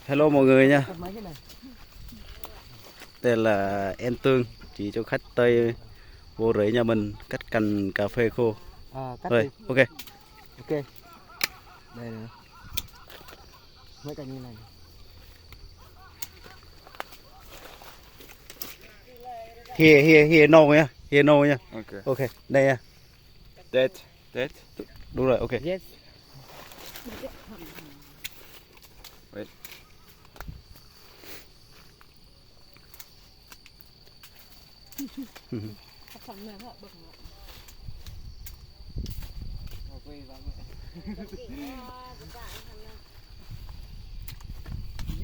Hello mọi người nha. Đây là em Tương, chỉ cho khách Tây vô rẫy nhà mình cắt cành cà phê khô. Rồi, ok. Ok. Đây nè. Mấy cành như này. Here no nha. Here no nha. Okay. Ok, đây nha. That. Đúng rồi, ok. Yes. Wait.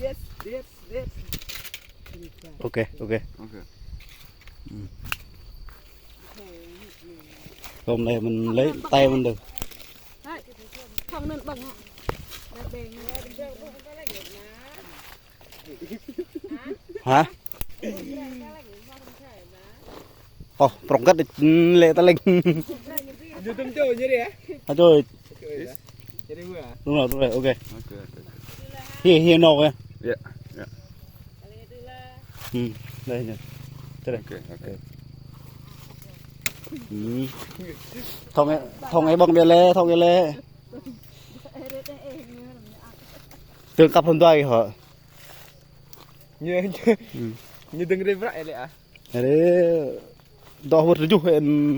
Yes. Ok. Okay. Hôm nay mình lấy tay mình được. Không nên bằng Hả? Ồ, prong cắt lệ ta lên. Như tôm trôi như thế. À rồi. Thế đây vừa à? Đúng rồi, ok. Okay. Here no nha. Yeah. Đây nè. Đây. Okay. Thông ấy bằng bia lê, thông bia lê. Tương cặp hôm nay hả? Như từng đây vậy lẽ à? Đấy, đó hột rú hẹn.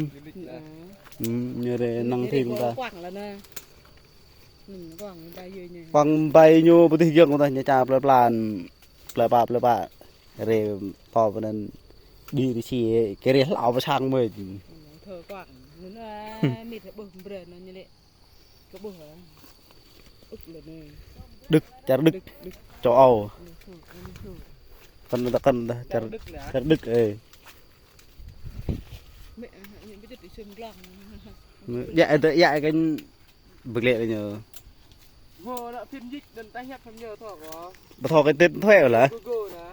Như thế năng thêm người ta. quảng là nè. Quảng bay dưới nhỉ. Quảng bay nhu bố tí dương của ta nhà trà plà bạ. Rồi tỏ vào nên đi đi xì cái rế lão vào sang mời. Thở quảng muốn mịt bực bền nó như vậy. Có bực hả? Ức là nè. Đực, chả đực. Cho ầu. Cần chả đực ấy. Mẹ những cái đứt xương lăng. Dạ cái bực lệ này nhờ. Hồ đã phim dịch đần tay hẹp phim nhờ thọ có. Bà thọ cái tên thuê ở là? Google nè.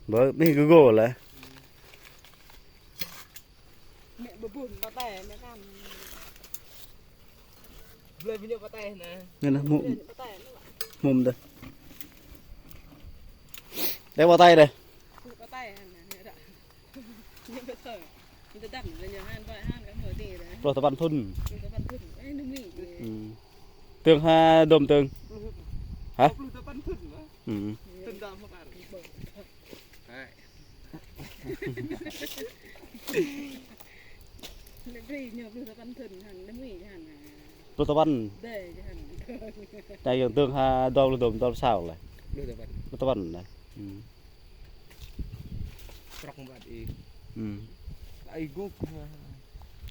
Bớ, mấy Google là? Mẹ bữa buồn bà tẻ mẹ làm. Lên video bắt tay nè. Nghe nè, mồm đây. Đấy vào tay đây. Bà tẻ nè, đã. Nhưng cái thở. Người ta đẳng là nhờ han vậy han cái mở tỉ đấy. Rồi tập văn thun. Người ta văn thun. Ấy nó mỉ. Tương ha đồm tương. Hả? Tân đàm không ăn. Nên vì nhờ người ta văn thun hẳn nó mỉ hẳn. Rồi tập văn. Để cho hẳn. Đây dòng tương ha đồm sao lại. Rồi tập văn này. Trọc bạn đi. Ai gục.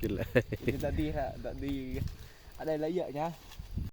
Gila. Kita di ha, tak di. Ada lagi ya.